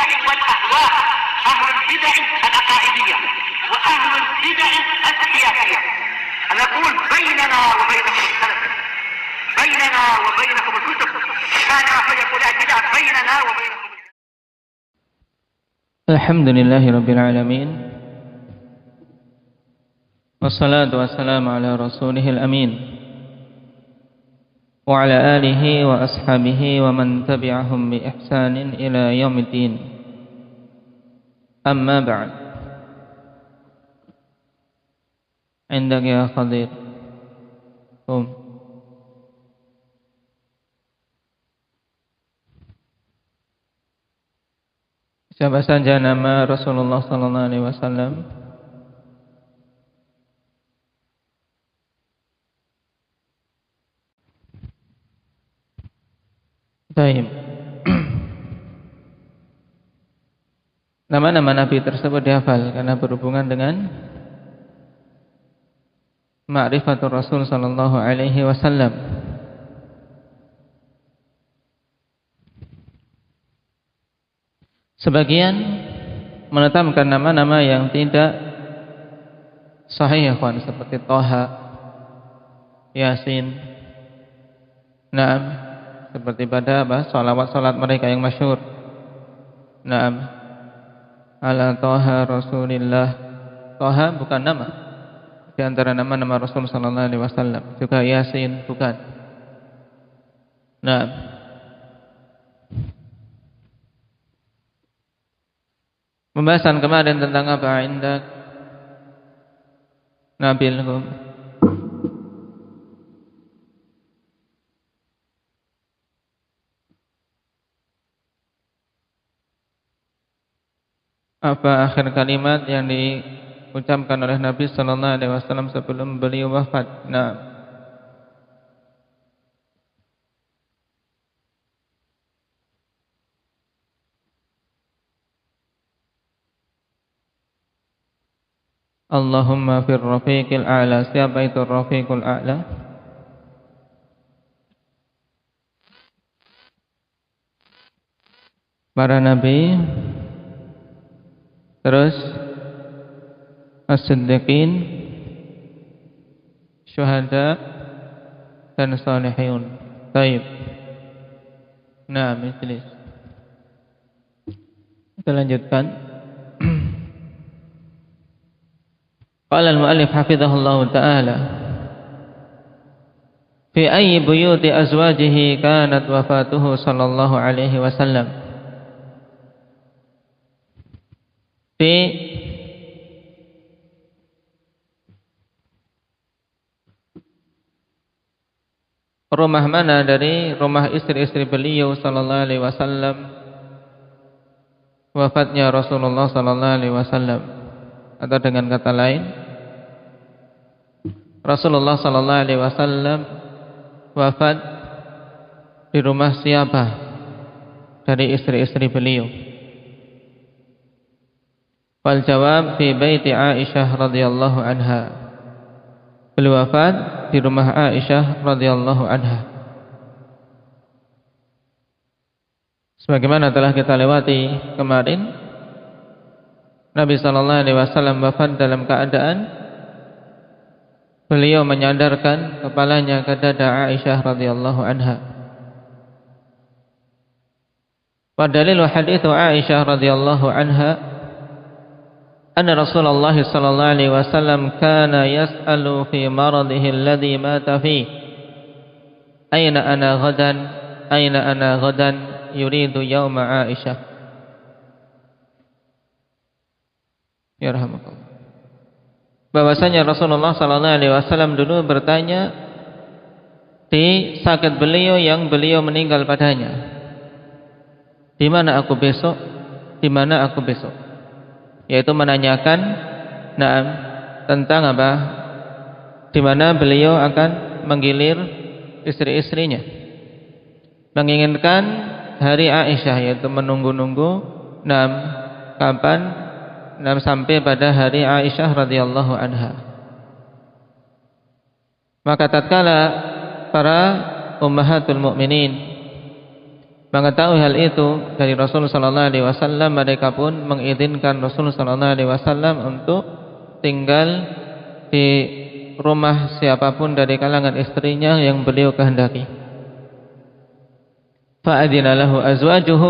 البدع والأهواء، أهل البدع العقائدية وأهل البدع السياسية. نقول بيننا وبينكم السلف، بيننا وبينكم الكتب، كان فيقول البدع بيننا وبينكم. الحمد لله رب العالمين، والصلاة والسلام على رسوله الأمين وعلى آله وأصحابه ومن تبعهم بإحسان إلى يوم الدين. أما بعد، عندك يا خضير. Siapa saja nama Rasulullah sallallahu alaihi wasallam? Baik. Nama-nama Nabi tersebut dihafal karena berhubungan dengan ma'rifatul Rasul sallallahu alaihi wasallam. Sebagian menetapkan nama-nama yang tidak sahih, ya kawan, seperti Toha, Yasin, Naam, seperti pada salawat mereka yang masyhur. Naam, ala Toha Rasulillah. Toha bukan nama di antara nama-nama Rasul sallallahu alaihi wasallam. Juga Yasin bukan. Naam. Pembahasan kemarin tentang apa indak Nabil? Apa akhir kalimat yang diucapkan oleh Nabi sallallahu alaihi wasallam sebelum beliau wafat? Nah, Allahumma fir rafiqil a'la. Siapa itu rafiqul a'la? Para nabi, terus as-siddiqin, syuhada, dan salihun. Baik. Nah, majlis. Kita lanjutkan. Qala al-mu'allif hafizahullahu ta'ala, fi ayyi buyuti azwajihi kanat wafatuhu sallallahu alaihi wasallam. Di rumah mana dari rumah istri-istri beliau sallallahu alaihi wasallam wafatnya Rasulullah sallallahu alaihi wasallam? Atau dengan kata lain, Rasulullah sallallahu alaihi wasallam wafat di rumah siapa dari istri-istri beliau? Wal jawab fi baiti Aisyah radhiyallahu anha. Beliau wafat di rumah Aisyah radhiyallahu anha. Sebagaimana telah kita lewati kemarin, Nabi sallallahu alaihi wasallam wafat dalam keadaan beliau menyandarkan kepalanya ke dada Aisyah radhiyallahu anha. Wa dalilu hadits Aisyah radhiyallahu anha anna Rasulullah sallallahu alaihi wasallam kana yas'alu fi maradihi alladhi mata fi aina ana ghadan yuridu yauma Aisyah. Ya rahmatullah. Bahwasanya Rasulullah sallallahu alaihi wasallam dulu bertanya di sakit beliau yang beliau meninggal padanya, di mana aku besok? Di mana aku besok? Yaitu menanyakan tentang apa? Di mana beliau akan menggilir istri-istrinya. Menginginkan hari Aisyah, yaitu menunggu-nunggu kapan sampai pada hari Aisyah radhiyallahu anha. Maka tatkala para ummahatul mukminin mengetahui hal itu dari Rasul sallallahu alaihi wasallam, mereka pun mengizinkan Rasul sallallahu alaihi wasallam untuk tinggal di rumah siapapun dari kalangan istrinya yang beliau kehendaki. Fa'adina lahu azwajuhu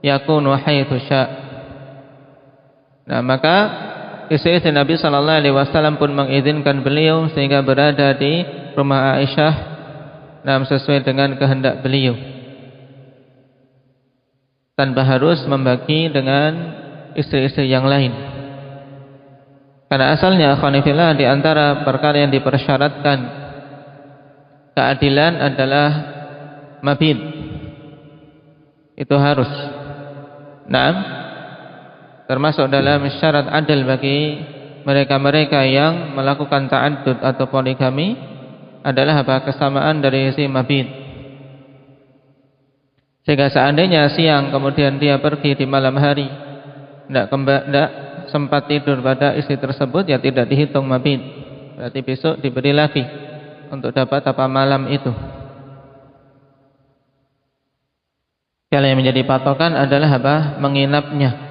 yakunu haitsu sya'. Nah, maka istri-istri Nabi sallallahu alaihi wasallam pun mengizinkan beliau sehingga berada di rumah Aisyah sesuai dengan kehendak beliau, tanpa harus membagi dengan istri-istri yang lain. Karena asalnya akhwanifillah di antara perkara yang dipersyaratkan keadilan adalah mabit. Itu harus. Termasuk dalam syarat adil bagi mereka-mereka yang melakukan ta'addud atau poligami adalah kesamaan dari isi mabit. Sehingga seandainya siang kemudian dia pergi di malam hari, tidak sempat tidur pada istri tersebut, ya tidak dihitung mabit. Berarti besok diberi lagi untuk dapat malam itu. Kalau yang menjadi patokan adalah menginapnya.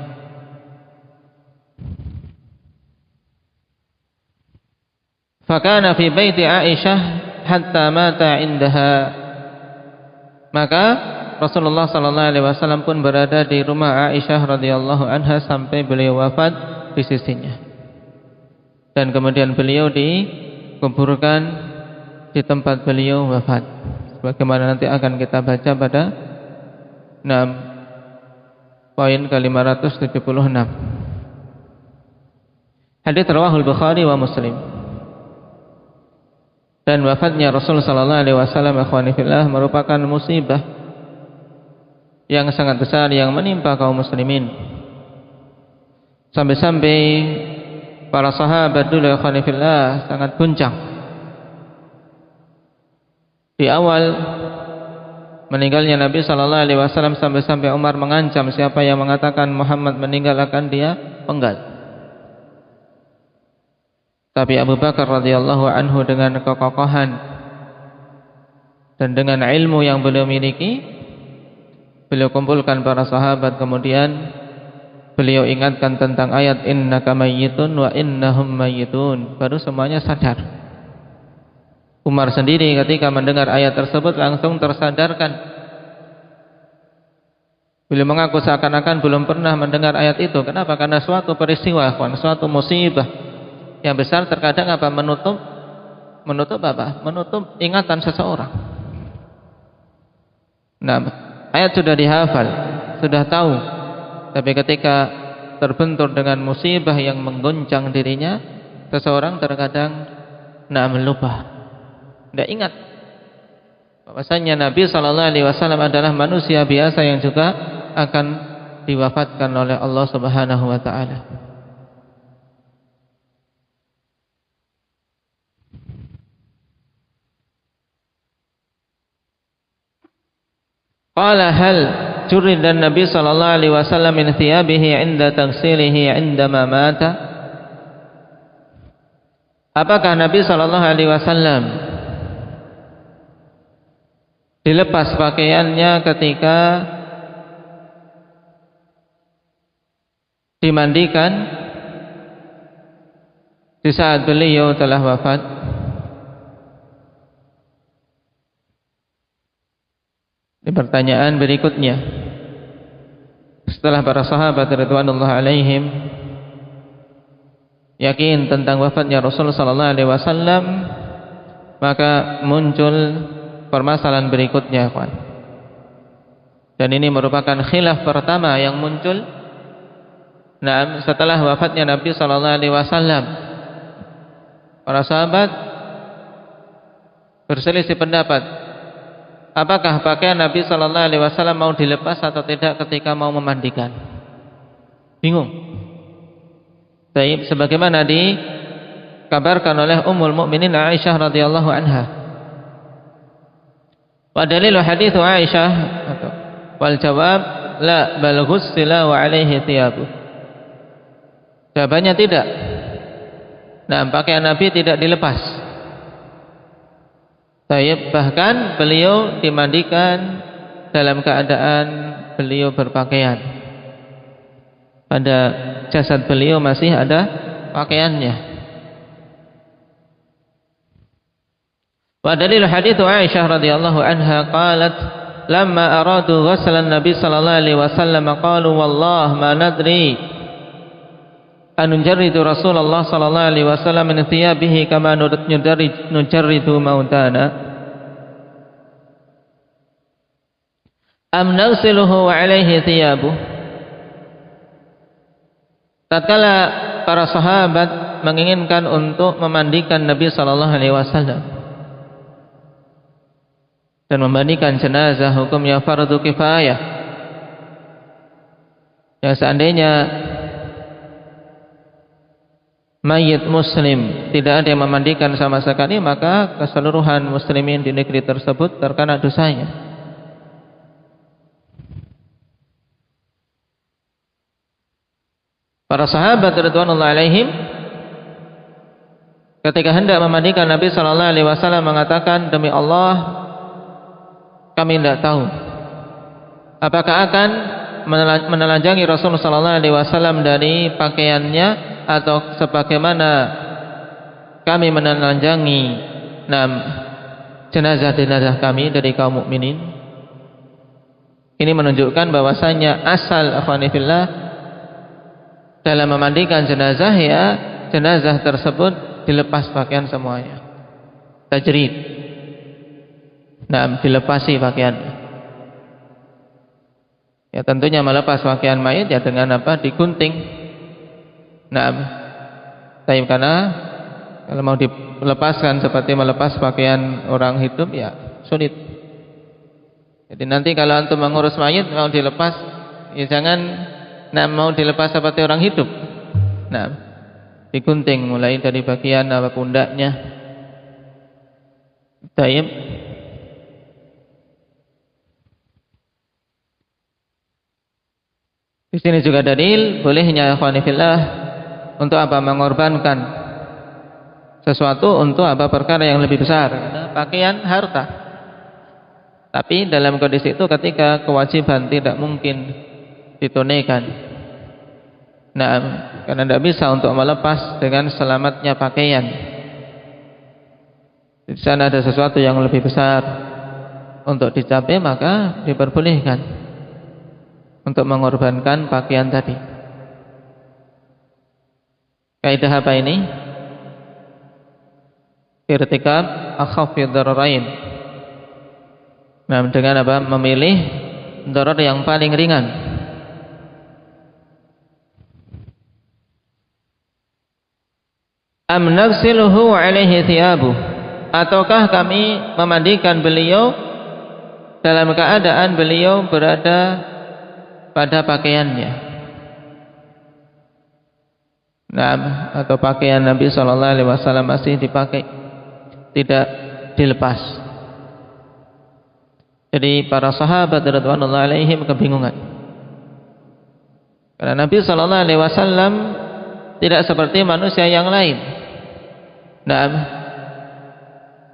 Fakana fi baiti Aisyah hatta mata indaha. Maka Rasulullah sallallahu alaihi wasallam pun berada di rumah Aisyah radhiyallahu anha sampai beliau wafat di sisinya. Dan kemudian beliau dikuburkan di tempat beliau wafat. Sebagaimana nanti akan kita baca pada poin ke-576. Hadits rawahul Bukhari wa Muslim. Dan wafatnya Rasul sallallahu alaihi wasallam akhwani fillah merupakan musibah yang sangat besar yang menimpa kaum muslimin. Sampai-sampai para sahabat dulu akhwani fillah sangat guncang. Di awal meninggalnya Nabi sallallahu alaihi wasallam sampai-sampai Umar mengancam siapa yang mengatakan Muhammad meninggal akan dia penggal. Tapi Abu Bakar radhiyallahu anhu dengan kekokohan dan dengan ilmu yang beliau miliki, beliau kumpulkan para sahabat, kemudian beliau ingatkan tentang ayat innaka mayyitun wa innahum mayyitun. Baru semuanya sadar. Umar sendiri ketika mendengar ayat tersebut langsung tersadarkan. Beliau mengaku seakan-akan belum pernah mendengar ayat itu. Kenapa? Karena suatu peristiwa, suatu musibah yang besar terkadang menutup ingatan seseorang. Ayat sudah dihafal, sudah tahu, tapi ketika terbentur dengan musibah yang mengguncang dirinya, seseorang terkadang lupa, tidak ingat bahwasanya Nabi sallallahu alaihi wasallam adalah manusia biasa yang juga akan diwafatkan oleh Allah Subhanahu wa taala. Qala hal jurida Nabi sallallahu alaihi wasallam min thiyabihi 'inda taghsilihi 'indama mata. Apakah Nabi sallallahu alaihi wasallam dilepas pakaiannya ketika dimandikan di saat beliau telah wafat? Ini pertanyaan berikutnya. Setelah para sahabat radhiyallahu alaihim yakin tentang wafatnya Rasul sallallahu alaihi wasallam, maka muncul permasalahan berikutnya, kawan. Dan ini merupakan khilaf pertama yang muncul setelah wafatnya Nabi sallallahu alaihi wasallam. Para sahabat berselisih pendapat. Apakah pakaian Nabi sallallahu alaihi wasallam mau dilepas atau tidak ketika mau memandikan? Bingung. Baik, sebagaimana dikabarkan oleh Ummul Mukminin Aisyah radhiyallahu anha. Wa dalilu hadits Aisyah wal jawab la bal ghussila wa alaihi thiyabu. Jawabannya tidak. Pakaian Nabi tidak dilepas. Bahkan beliau dimandikan dalam keadaan beliau berpakaian. Pada jasad beliau masih ada pakaiannya. Wa dalil hadits Aisyah radhiyallahu anha qalat lamma aradu ghuslan Nabi sallallahu alaihi wasallam qalu wallah ma nadri an nujarridu Rasulullah sallallahu alaihi wasallam min thiyabihi kama nujarridu mautana am nagsiluhu wa alaihi thiyabuh. Tatkala para sahabat menginginkan untuk memandikan Nabi sallallahu alaihi wasallam dan memandikan jenazah hukumnya fardu kifayah. Ya, seandainya mayit muslim tidak ada yang memandikan sama sekali, maka keseluruhan muslimin di negeri tersebut terkena dosanya. Para sahabat radhiyallahu alaihim ketika hendak memandikan Nabi sallallahu alaihi wasallam mengatakan, demi Allah kami tidak tahu apakah akan menelanjangi Rasulullah sallallahu alaihi wasallam dari pakaiannya atau sebagaimana kami menelanjangi jenazah-jenazah kami dari kaum mukminin. Ini menunjukkan bahwasanya asal akhwani fillah dalam memandikan jenazah, ya jenazah tersebut dilepas pakaian semuanya, tajrid, dilepasi pakaiannya. Ya tentunya melepas pakaian mayit ya dengan apa? Digunting. Tapi karena kalau mau dilepaskan seperti melepas pakaian orang hidup ya sulit. Jadi nanti kalau antum mengurus mayit mau dilepas, ya jangan mau dilepas seperti orang hidup. Digunting mulai dari bagian pundaknya. Taib. Di sini juga dalil bolehnya ikhwani fillah untuk apa? Mengorbankan sesuatu untuk apa? Perkara yang lebih besar, pakaian, harta. Tapi dalam kondisi itu ketika kewajiban tidak mungkin ditunaikan. Karena tidak bisa untuk melepas dengan selamatnya pakaian. Di sana ada sesuatu yang lebih besar untuk dicapai, maka diperbolehkan untuk mengorbankan pakaian tadi. Kaidah apa ini? Irtikab akhaffi dhararain. Dengan apa? Memilih darar yang paling ringan. Am nagsiluhu wa alaihi thiyabu, ataukah kami memandikan beliau dalam keadaan beliau berada pada pakaiannya. Atau pakaian Nabi sallallahu alaihi wasallam masih dipakai, tidak dilepas. Jadi para sahabat radhiyallahu alaihim kebingungan. Karena Nabi sallallahu alaihi wasallam tidak seperti manusia yang lain.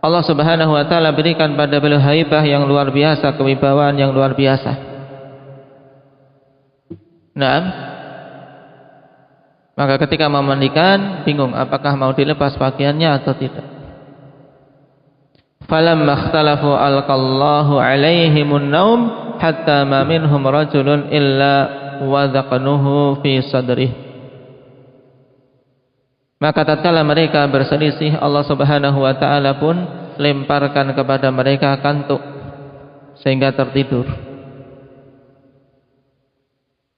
Allah Subhanahu wa taala berikan pada beliau haibah yang luar biasa, kewibawaan yang luar biasa. Maka ketika memandikan bingung apakah mau dilepas pakaiannya atau tidak. Falamma ikhtalafu alqallahu alaihimun naum hatta ma minhum rajulun illa wadaqanuhu fi sadrihi. Maka tatkala mereka berselisih, Allah Subhanahu wa taala pun lemparkan kepada mereka kantuk sehingga tertidur.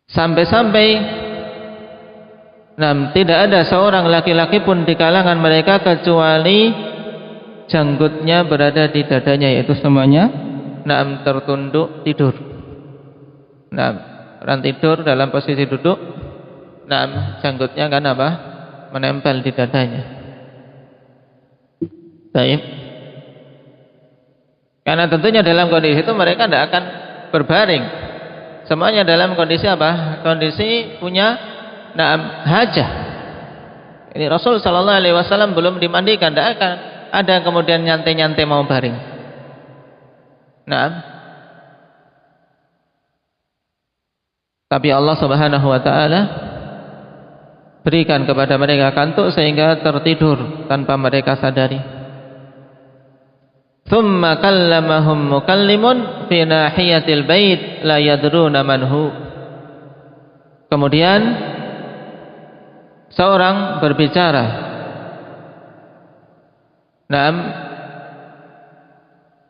Sampai-sampai tidak ada seorang laki-laki pun di kalangan mereka kecuali janggutnya berada di dadanya, yaitu semuanya tertunduk tidur. Orang tidur dalam posisi duduk, janggutnya kan apa? Menempel di dadanya. Baik. Karena tentunya dalam kondisi itu mereka tidak akan berbaring. Semuanya dalam kondisi apa? Kondisi punya hajah. Ini Rasul sallallahu alaihi wasallam belum dimandikan, tidak akan ada kemudian nyantai-nyantai mau baring. Tapi Allah Subhanahu wa taala berikan kepada mereka kantuk sehingga tertidur tanpa mereka sadari. Tsumma kallamahum mukallimun fi nahiyatil bait la yadruna man hu. Kemudian seorang berbicara,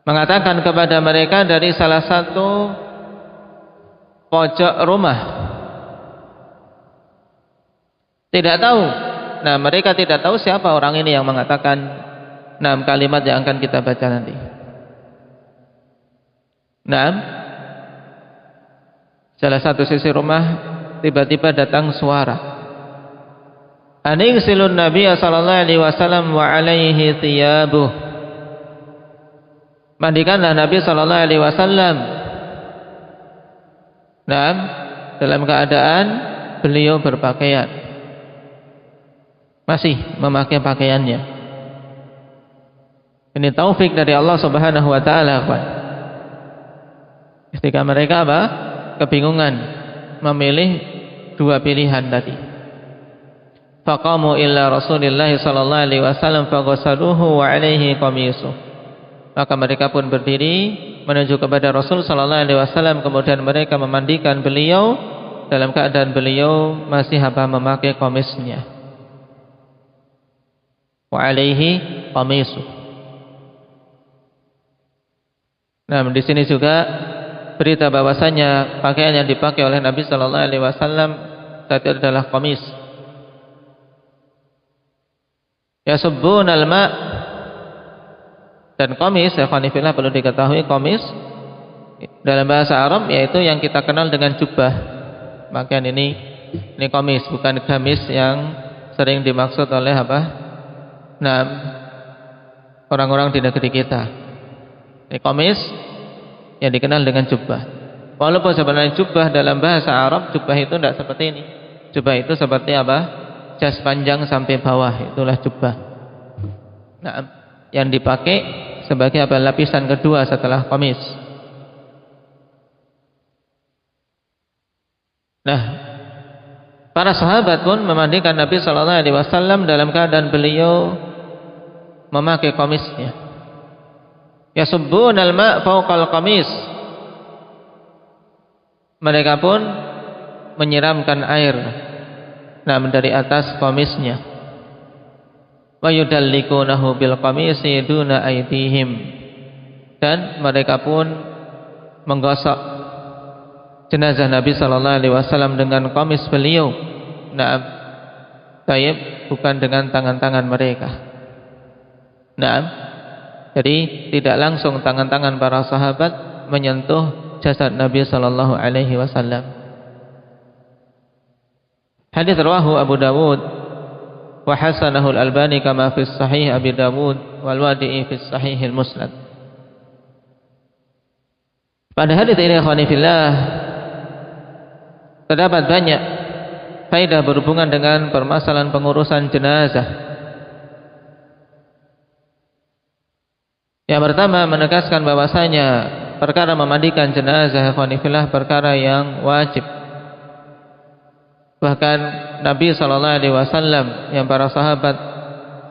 mengatakan kepada mereka dari salah satu pojok rumah. Tidak tahu. Nah, mereka tidak tahu siapa orang ini yang mengatakan kalimat yang akan kita baca nanti. Salah satu sisi rumah tiba-tiba datang suara. Aningsilun Nabiya sallallahu alaihi wasallam wa alaihi thiyabuh. Mandikanlah Nabi sallallahu alaihi wasallam. Dalam keadaan beliau berpakaian. Masih memakai pakaiannya. Ini taufik dari Allah Subhanahu wa taala, ketika mereka kebingungan memilih dua pilihan tadi. Faqamu illa Rasulillah sallallahu alaihi wasallam faghsaluhu wa alaihi qamisu. Maka mereka pun berdiri menuju kepada Rasul sallallahu alaihi wasallam, kemudian mereka memandikan beliau dalam keadaan beliau masih memakai qamisnya. Wa alaihi qamisu. Di sini juga berita bahwasanya pakaian yang dipakai oleh Nabi sallallahu alaihi wasallam tadi adalah qamis. Yasubbun al-ma'. Dan qamis, ikhwanifillah, perlu diketahui qamis dalam bahasa Arab yaitu yang kita kenal dengan jubah. Pakaian ini qamis, bukan gamis yang sering dimaksud oleh orang-orang di negeri kita. Ini qamis yang dikenal dengan jubah. Walaupun sebenarnya jubah dalam bahasa Arab, jubah itu tidak seperti ini. Jubah itu seperti jas panjang sampai bawah, itulah jubah. Yang dipakai sebagai lapisan kedua setelah qamis. Para sahabat pun memandikan Nabi sallallahu alaihi wasallam dalam keadaan beliau memakai qamisnya. Yasubbun al-ma' fawqal qamis. Mereka pun menyiramkan air dari atas qamisnya. Wa yudallikunahu bil qamisi duna aydihim. Dan mereka pun menggosok jenazah Nabi sallallahu alaihi wasallam dengan qamis beliau. Bukan dengan tangan-tangan mereka. Jadi tidak langsung tangan-tangan para sahabat menyentuh jasad Nabi sallallahu alaihi wasallam. Hadits rawahu Abu Dawud wa hasanahu al-Albani kama fi sahih Abi Dawud wal Wadi'i fi sahih al-Musnad. Pada hadits ini ikhwanifillah terdapat banyak faedah berhubungan dengan permasalahan pengurusan jenazah. Yang pertama, menegaskan bahwasanya perkara memandikan jenazah ikhwanifillah perkara yang wajib. Bahkan Nabi sallallahu alaihi wasallam yang para sahabat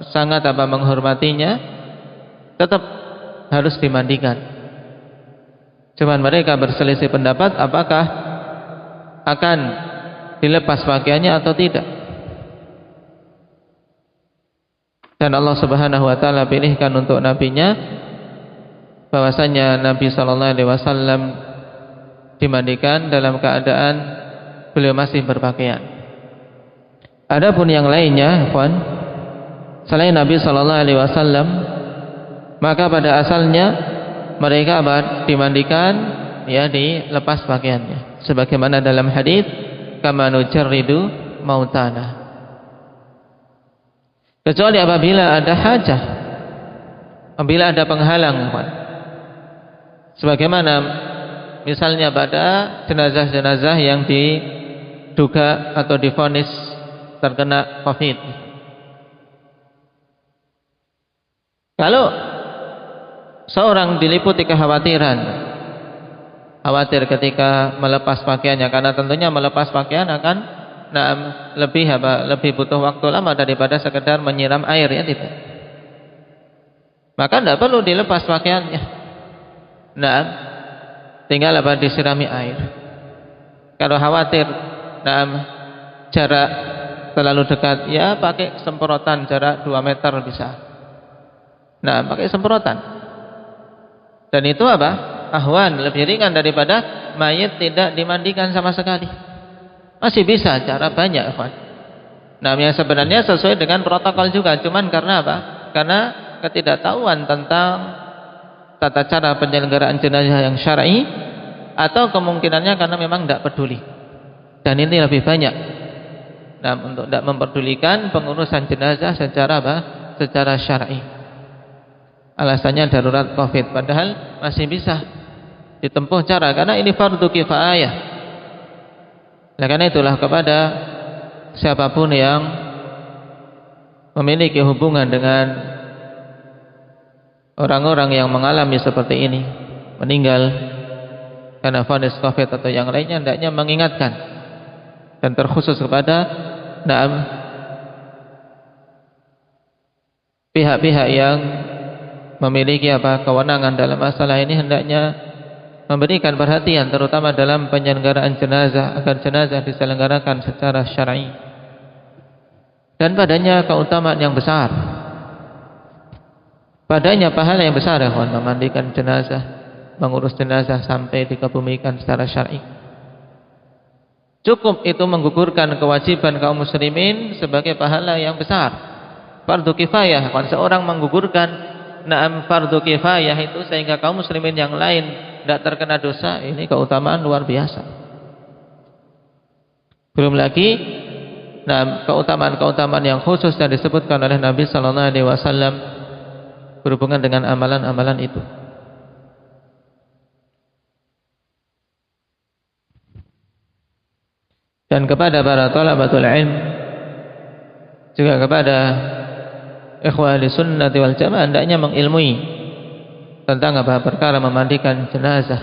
sangat menghormatinya tetap harus dimandikan. Cuman mereka berselisih pendapat apakah akan dilepas pakaiannya atau tidak. Dan Allah Subhanahu wa taala pilihkan untuk nabinya bahwasanya Nabi sallallahu alaihi wasallam dimandikan dalam keadaan beliau masih berpakaian. Adapun yang lainnya, ikhwan, selain Nabi sallallahu alaihi wasallam, maka pada asalnya mereka dimandikan dilepas pakaiannya. Sebagaimana dalam hadis kama nujarridu mautana. Kecuali apabila ada hajah, apabila ada penghalang, ikhwan. Sebagaimana misalnya pada jenazah-jenazah yang diduga atau divonis terkena COVID. Kalau seorang diliputi kekhawatiran khawatir ketika melepas pakaiannya, karena tentunya melepas pakaian akan lebih butuh waktu lama daripada sekedar menyiram air, ya tidak. Maka tidak perlu dilepas pakaiannya. Tinggal disirami air. Kalau khawatir jarak terlalu dekat, ya pakai semprotan jarak 2 meter bisa. Pakai semprotan. Dan itu ahwan, lebih ringan daripada mayit tidak dimandikan sama sekali. Masih bisa, cara banyak, ikhwan. Yang sebenarnya sesuai dengan protokol juga, cuman karena Karena ketidaktahuan tentang tata cara penyelenggaraan jenazah yang syar'i, atau kemungkinannya karena memang tidak peduli. Dan ini lebih banyak. Untuk tidak memperdulikan pengurusan jenazah secara syar'i. Alasannya darurat Covid, padahal masih bisa ditempuh cara, karena ini fardu kifayah. Karena itulah kepada siapapun yang memiliki hubungan dengan orang-orang yang mengalami seperti ini, meninggal karena vonis Covid atau yang lainnya, hendaknya mengingatkan, dan terkhusus kepada pihak-pihak yang memiliki kewenangan dalam masalah ini, hendaknya memberikan perhatian terutama dalam penyelenggaraan jenazah, agar jenazah diselenggarakan secara syar'i dan padanya keutamaan yang besar, padanya pahala yang besar, memandikan jenazah, mengurus jenazah sampai dikebumikan secara syar'i. Cukup itu menggugurkan kewajiban kaum muslimin sebagai pahala yang besar. Fardu kifayah, seorang menggugurkan fardu kifayah itu sehingga kaum muslimin yang lain tidak terkena dosa, ini keutamaan luar biasa. Belum lagi keutamaan-keutamaan yang khusus yang disebutkan oleh Nabi sallallahu alaihi wasallam berhubungan dengan amalan-amalan itu. Dan kepada para thalabatul ilm, juga kepada ikhwah ahli sunnati wal jamaah, hendaknya mengilmui tentang perkara memandikan jenazah.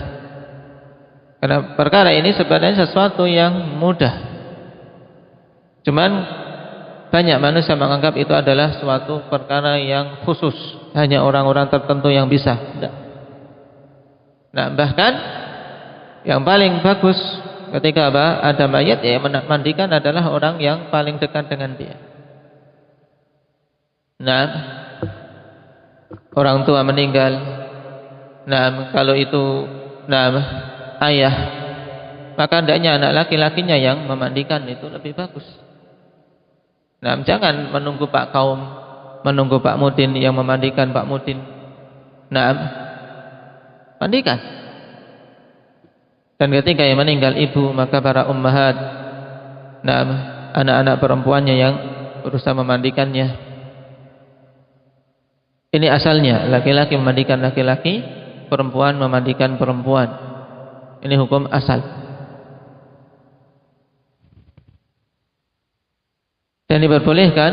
Karena perkara ini sebenarnya sesuatu yang mudah. Cuman banyak manusia menganggap itu adalah suatu perkara yang khusus, hanya orang-orang tertentu yang bisa. Bahkan yang paling bagus ketika ada mayat, ya memandikan adalah orang yang paling dekat dengan dia. Orang tua meninggal, kalau itu ayah, maka hendaknya anak laki-lakinya yang memandikan, itu lebih bagus. Jangan menunggu Pak Kaum, menunggu Pak Mudin yang memandikan Pak Mudin. Mandikan. Dan ketika yang meninggal ibu, maka para ummahat, anak-anak perempuannya yang berusaha memandikannya. Ini asalnya, laki-laki memandikan laki-laki, perempuan memandikan perempuan. Ini hukum asal. Dan diperbolehkan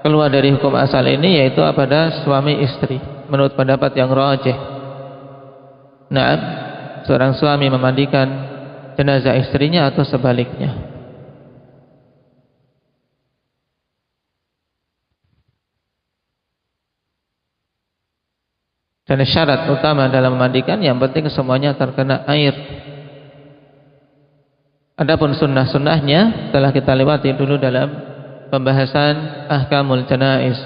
keluar dari hukum asal ini, yaitu pada suami istri, menurut pendapat yang rajih. Seorang suami memandikan jenazah istrinya atau sebaliknya. Dan syarat utama dalam memandikan, yang penting semuanya terkena air. Adapun sunnah-sunnahnya telah kita lewati dulu dalam pembahasan ahkamul janaiz.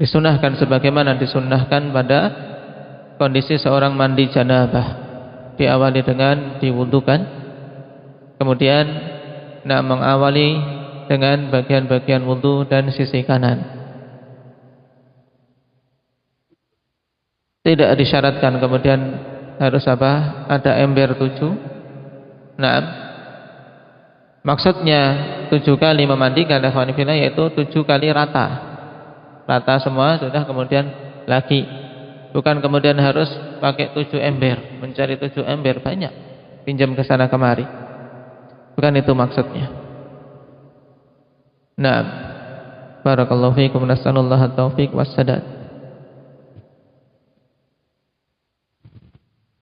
Disunnahkan sebagaimana disunnahkan pada kondisi seorang mandi janabah. Diawali dengan diwudukan, kemudian mengawali dengan bagian-bagian wudu dan sisi kanan. Tidak disyaratkan kemudian harus ada ember 7. Maksudnya 7 kali memandikan, yaitu 7 kali rata semua sudah, kemudian lagi, bukan kemudian harus pakai 7 ember, mencari 7 ember banyak, pinjam ke sana kemari, bukan itu maksudnya. Barakallahu fiikum, nasallallahu at-taufiq was sadad.